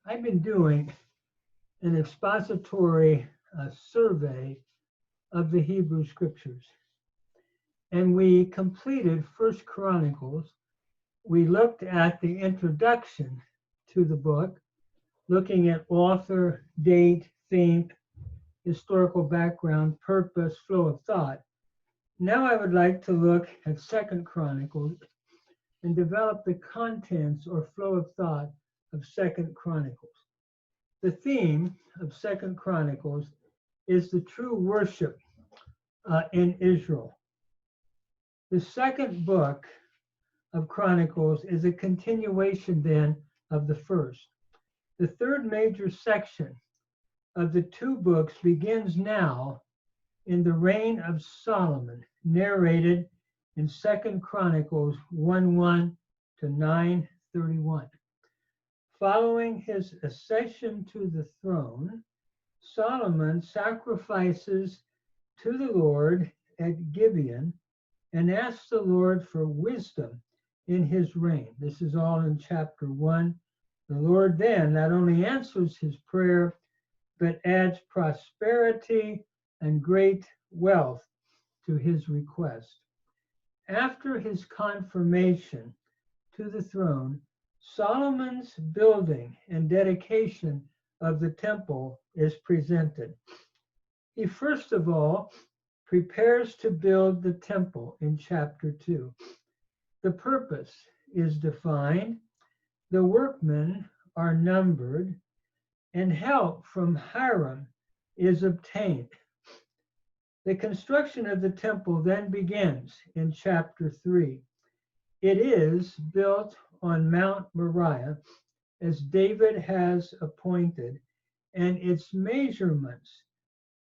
I've been doing an expository survey of the Hebrew Scriptures, and we completed First Chronicles. We looked at the introduction to the book, looking at author, date, theme, historical background, purpose, flow of thought. Now I would like to look at Second Chronicles and develop the contents or flow of thought of Second Chronicles. The theme of Second Chronicles is the true worship in Israel. The second book of Chronicles is a continuation then of the first. The third major section of the two books begins now in the reign of Solomon, narrated in 2 Chronicles 1:1 to 9:31. Following his accession to the throne, Solomon sacrifices to the Lord at Gibeon and asks the Lord for wisdom in his reign. This is all in chapter 1. The Lord then not only answers his prayer, but adds prosperity and great wealth to his request. After his confirmation to the throne, Solomon's building and dedication of the temple is presented. He first of all prepares to build the temple in chapter 2. The purpose is defined, the workmen are numbered, and help from Hiram is obtained. The construction of the temple then begins in chapter 3. It is built on Mount Moriah, as David has appointed, and its measurements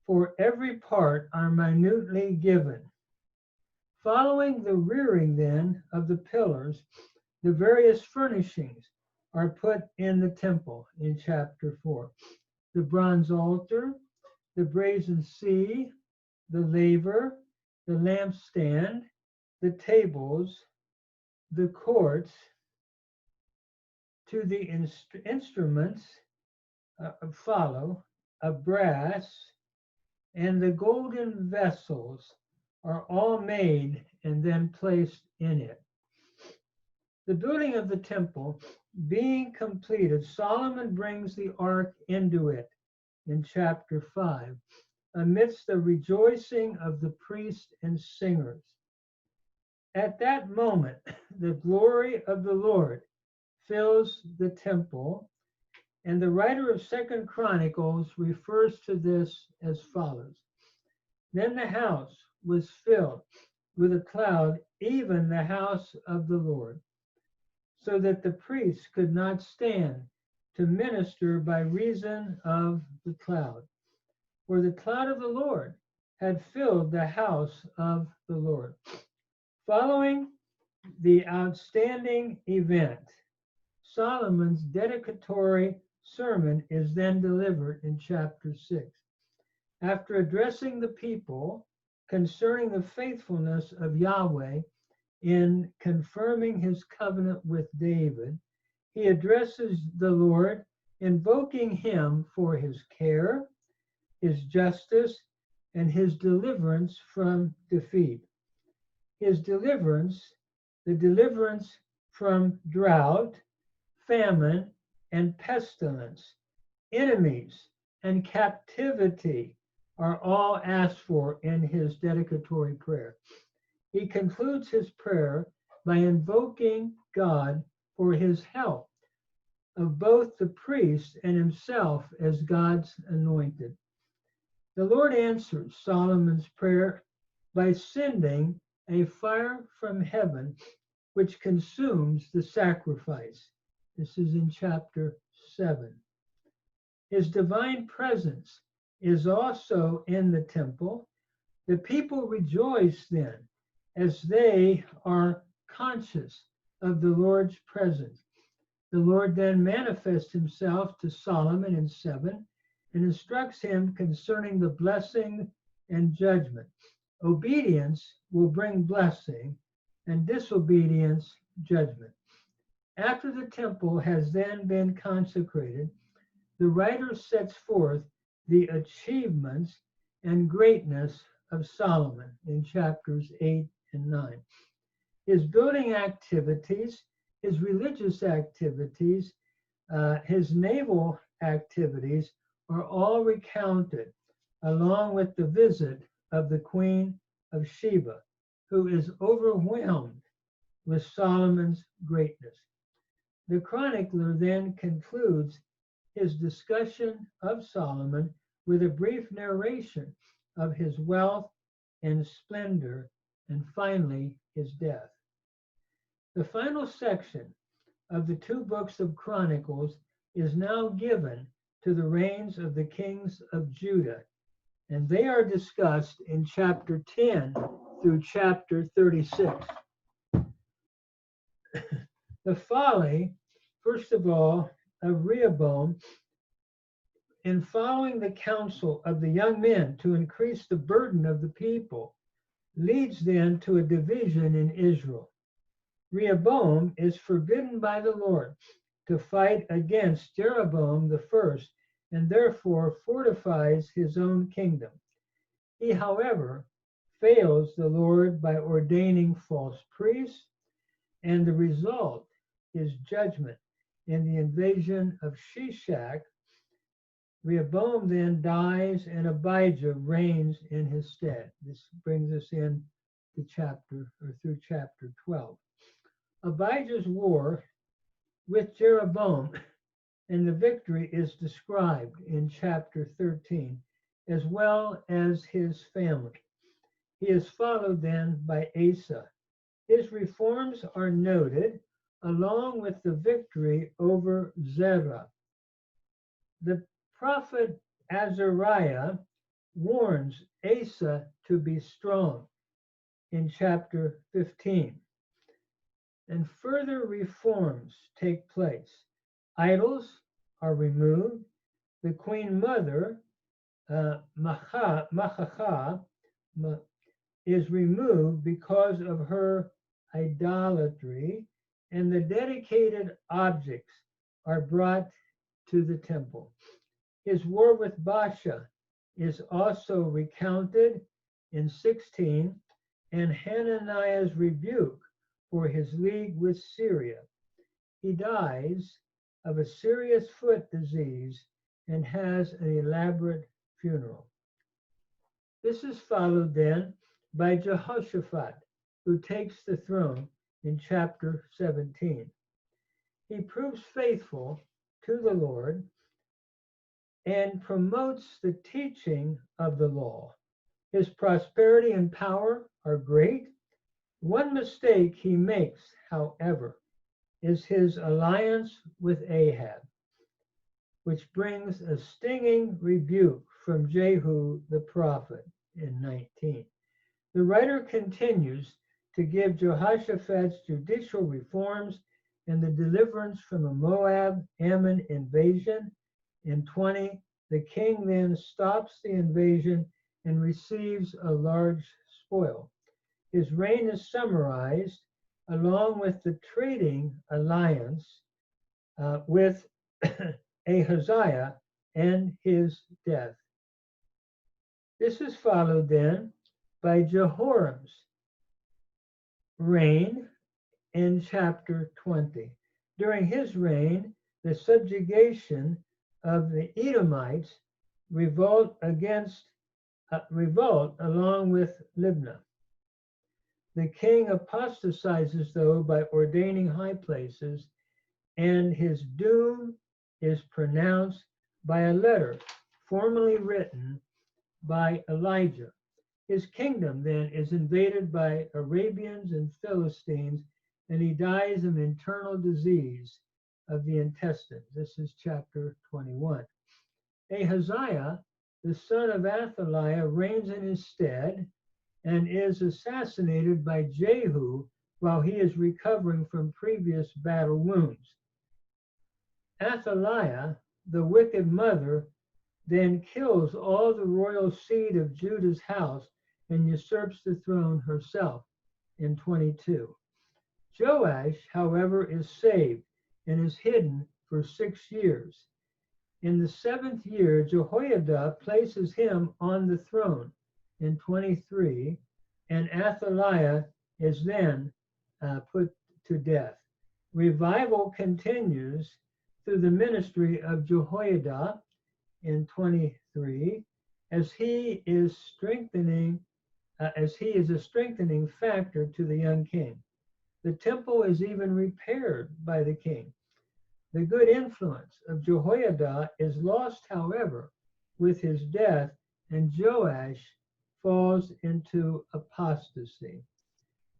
for every part are minutely given. Following the rearing then of the pillars, the various furnishings are put in the temple in chapter 4. The bronze altar, the brazen sea, the laver, the lampstand, the tables, the courts, to the instruments follow of brass, and the golden vessels are all made and then placed in it. The building of the temple being completed, Solomon brings the ark into it in chapter 5, amidst the rejoicing of the priests and singers. At that moment, the glory of the Lord fills the temple, and the writer of 2 Chronicles refers to this as follows. Then the house was filled with a cloud, even the house of the Lord, so that the priests could not stand to minister by reason of the cloud. For the cloud of the Lord had filled the house of the Lord. Following the outstanding event, Solomon's dedicatory sermon is then delivered in chapter 6. After addressing the people concerning the faithfulness of Yahweh in confirming his covenant with David, he addresses the Lord, invoking him for his care, his justice, and his deliverance from defeat. His deliverance, the deliverance from drought, famine, and pestilence, enemies, and captivity are all asked for in his dedicatory prayer. He concludes his prayer by invoking God for his help of both the priest and himself as God's anointed. The Lord answers Solomon's prayer by sending a fire from heaven which consumes the sacrifice. This is in chapter 7. His divine presence is also in the temple. The people rejoice then as they are conscious of the Lord's presence. The Lord then manifests himself to Solomon in 7 and instructs him concerning the blessing and judgment. Obedience will bring blessing, and disobedience, judgment. After the temple has then been consecrated, the writer sets forth the achievements and greatness of Solomon in chapters 8 and 9. His building activities, his religious activities, his naval activities are all recounted, along with the visit of the Queen of Sheba, who is overwhelmed with Solomon's greatness. The chronicler then concludes his discussion of Solomon with a brief narration of his wealth and splendor, and finally his death. The final section of the two books of Chronicles is now given to the reigns of the kings of Judah, and they are discussed in chapter 10 through chapter 36. The folly, first of all, of Rehoboam in following the counsel of the young men to increase the burden of the people leads then to a division in Israel. Rehoboam is forbidden by the Lord to fight against Jeroboam the first, and therefore fortifies his own kingdom. He, however, fails the Lord by ordaining false priests, and the result is judgment in the invasion of Shishak. Rehoboam then dies, and Abijah reigns in his stead. This brings us in to through chapter 12. Abijah's war with Jeroboam and the victory is described in chapter 13, as well as his family. He is followed then by Asa. His reforms are noted along with the victory over Zerah. The prophet Azariah warns Asa to be strong in chapter 15. And further reforms take place. Idols are removed. The queen mother, Machacha, is removed because of her idolatry, and the dedicated objects are brought to the temple. His war with Baasha is also recounted in 16, and Hananiah's rebuke for his league with Syria. He dies of a serious foot disease and has an elaborate funeral. This is followed then by Jehoshaphat, who takes the throne in chapter 17. He proves faithful to the Lord and promotes the teaching of the law. His prosperity and power are great. One mistake he makes, however, is his alliance with Ahab, which brings a stinging rebuke from Jehu the prophet in 19. The writer continues to give Jehoshaphat's judicial reforms and the deliverance from a Moab-Ammon invasion. In 20, the king then stops the invasion and receives a large spoil. His reign is summarized along with the trading alliance with Ahaziah and his death. This is followed then by Jehoram's reign in chapter 20. During his reign, the subjugation of the Edomites revolt along with Libnah. The king apostatizes, though, by ordaining high places, and his doom is pronounced by a letter formally written by Elijah. His kingdom then is invaded by Arabians and Philistines, and he dies of internal disease of the intestines. This is chapter 21. Ahaziah, the son of Athaliah, reigns in his stead and is assassinated by Jehu while he is recovering from previous battle wounds. Athaliah, the wicked mother, then kills all the royal seed of Judah's house and usurps the throne herself in 22. Joash, however, is saved and is hidden for 6 years. In the 7th year, Jehoiada places him on the throne in 23, and Athaliah is then put to death. Revival continues through the ministry of Jehoiada in 23, as he is a strengthening factor to the young king. The temple is even repaired by the king. The good influence of Jehoiada is lost, however, with his death, and Joash falls into apostasy.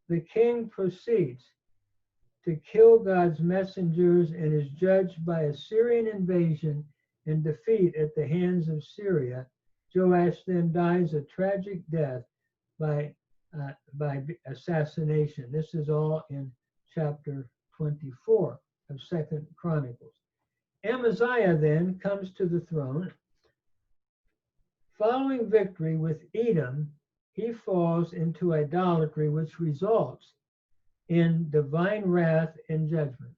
The king proceeds to kill God's messengers and is judged by a Syrian invasion and defeat at the hands of Syria. Joash then dies a tragic death by assassination. This is all in chapter 24 of 2nd Chronicles. Amaziah then comes to the throne. Following victory with Edom, he falls into idolatry, which results in divine wrath and judgment.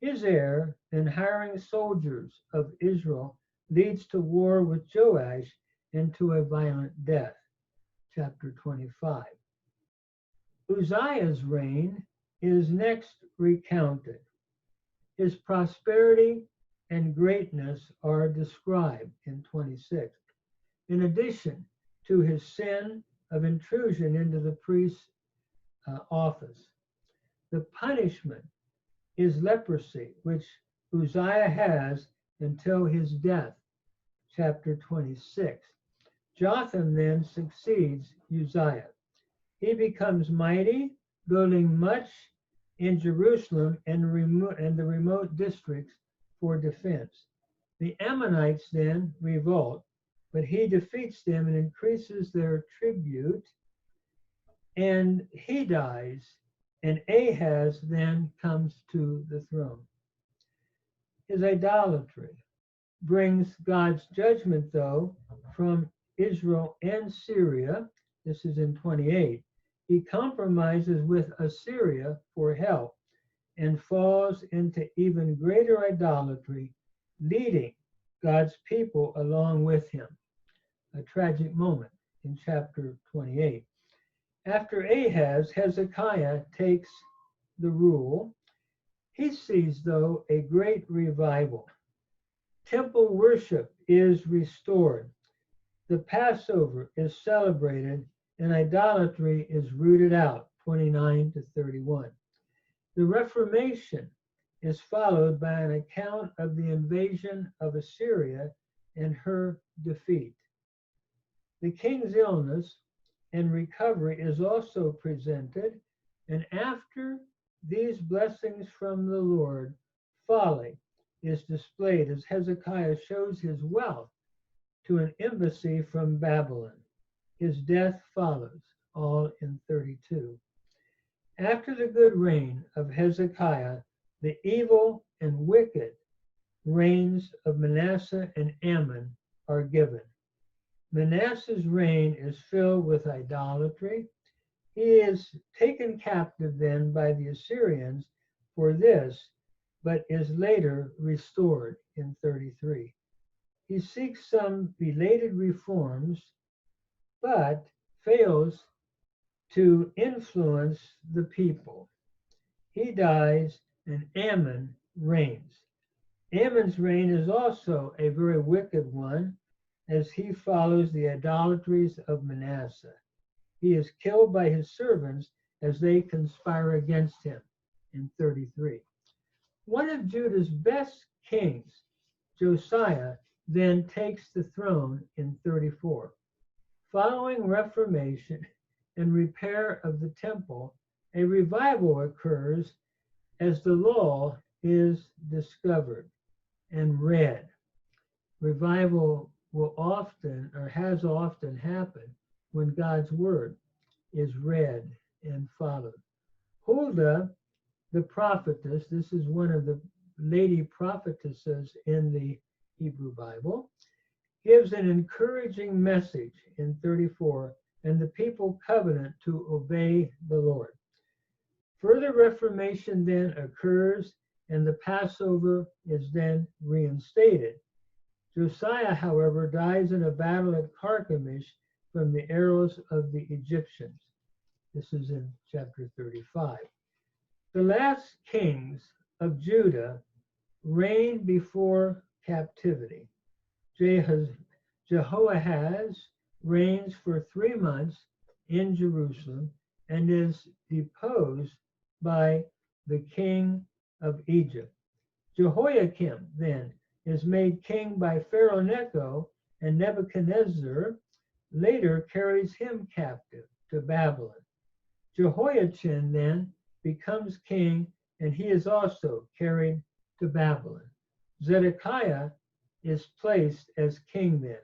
His heir, in hiring soldiers of Israel, leads to war with Joash and to a violent death. Chapter 25. Uzziah's reign is next recounted. His prosperity and greatness are described in 26. In addition to his sin of intrusion into the priest's office, the punishment is leprosy, which Uzziah has until his death. Chapter 26. Jotham then succeeds Uzziah. He becomes mighty, building much in Jerusalem and the remote districts for defense. The Ammonites then revolt, but he defeats them and increases their tribute, and he dies, and Ahaz then comes to the throne. His idolatry brings God's judgment, though, from Israel and Syria. This is in 28. He compromises with Assyria for help and falls into even greater idolatry, leading God's people along with him. A tragic moment in chapter 28. After Ahaz, Hezekiah takes the rule. He sees, though, a great revival. Temple worship is restored. The Passover is celebrated, and idolatry is rooted out, 29 to 31. The Reformation is followed by an account of the invasion of Assyria and her defeat. The king's illness and recovery is also presented, and after these blessings from the Lord, folly is displayed as Hezekiah shows his wealth to an embassy from Babylon. His death follows, all in 32. After the good reign of Hezekiah, the evil and wicked reigns of Manasseh and Ammon are given. Manasseh's reign is filled with idolatry. He is taken captive then by the Assyrians for this, but is later restored in 33. He seeks some belated reforms, but fails to influence the people. He dies and Ammon reigns. Ammon's reign is also a very wicked one, as he follows the idolatries of Manasseh. He is killed by his servants as they conspire against him in 33. One of Judah's best kings, Josiah, then takes the throne in 34. Following reformation and repair of the temple, a revival occurs as the law is discovered and read. Revival will often, or has often happened, when God's word is read and followed. Huldah, the prophetess, this is one of the lady prophetesses in the Hebrew Bible, gives an encouraging message in 34, and the people covenant to obey the Lord. Further reformation then occurs, and the Passover is then reinstated Josiah, however, dies in a battle at Carchemish from the arrows of the Egyptians. This is in chapter 35. The last kings of Judah reigned before captivity. Jehoahaz reigns for 3 months in Jerusalem and is deposed by the king of Egypt. Jehoiakim then is made king by Pharaoh Necho, and Nebuchadnezzar later carries him captive to Babylon. Jehoiachin then becomes king, and he is also carried to Babylon. Zedekiah is placed as king then.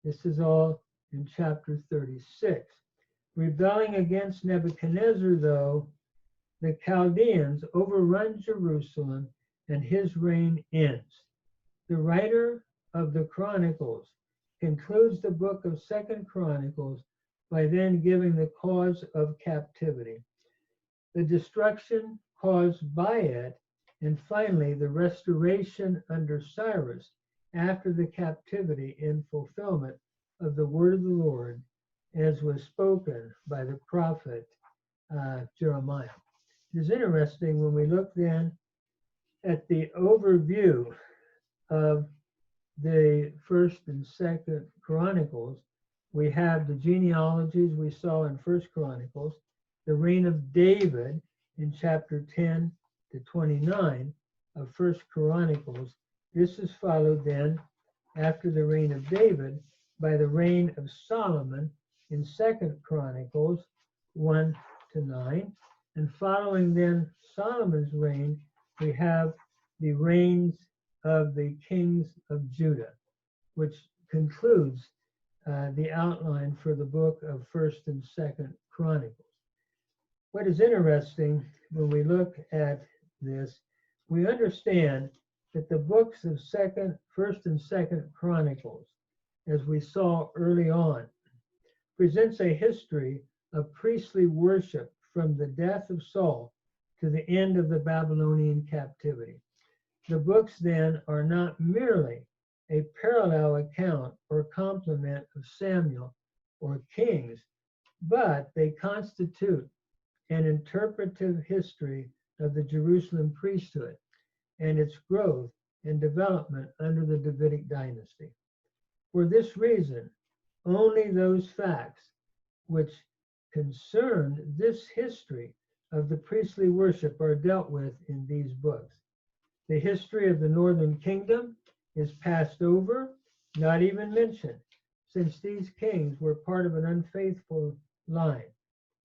This is all in chapter 36. Rebelling against Nebuchadnezzar, though, the Chaldeans overrun Jerusalem, and his reign ends. The writer of the Chronicles concludes the book of 2 Chronicles by then giving the cause of captivity, the destruction caused by it, and finally the restoration under Cyrus after the captivity in fulfillment of the word of the Lord as was spoken by the prophet Jeremiah. It is interesting when we look then at the overview of the 1st and 2nd Chronicles. We have the genealogies we saw in 1st Chronicles, the reign of David in chapter 10 to 29 of 1st Chronicles. This is followed then, after the reign of David, by the reign of Solomon in 2nd Chronicles 1 to 9. And following then Solomon's reign, we have the reigns of the kings of Judah, which concludes the outline for the book of 1st and 2nd Chronicles. What is interesting when we look at this, we understand that the books of 1st and 2nd Chronicles, as we saw early on, presents a history of priestly worship from the death of Saul to the end of the Babylonian captivity. The books then are not merely a parallel account or complement of Samuel or Kings, but they constitute an interpretive history of the Jerusalem priesthood and its growth and development under the Davidic dynasty. For this reason, only those facts which concern this history of the priestly worship are dealt with in these books. The history of the northern kingdom is passed over, not even mentioned, since these kings were part of an unfaithful line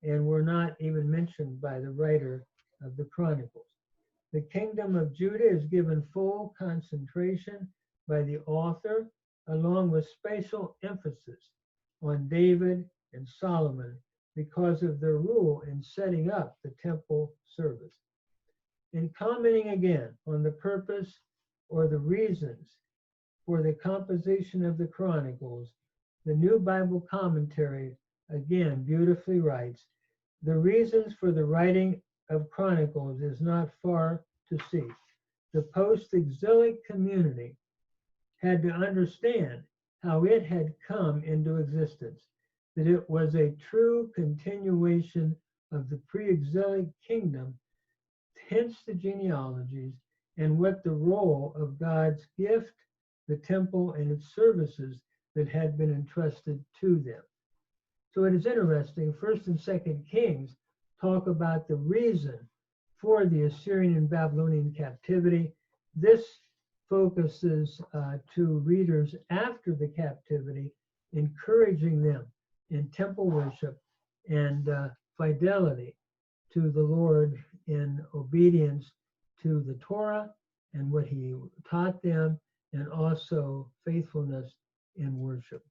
and were not even mentioned by the writer of the Chronicles. The kingdom of Judah is given full concentration by the author, along with special emphasis on David and Solomon because of their rule in setting up the temple service. In commenting again on the purpose or the reasons for the composition of the Chronicles, the New Bible Commentary again beautifully writes, "The reasons for the writing of Chronicles is not far to seek. The post-exilic community had to understand how it had come into existence, that it was a true continuation of the pre-exilic kingdom, hence the genealogies, and what the role of God's gift, the temple, and its services that had been entrusted to them." So it is interesting, 1st and 2nd Kings talk about the reason for the Assyrian and Babylonian captivity. This focuses to readers after the captivity, encouraging them in temple worship and fidelity to the Lord in obedience to the Torah and what he taught them, and also faithfulness in worship.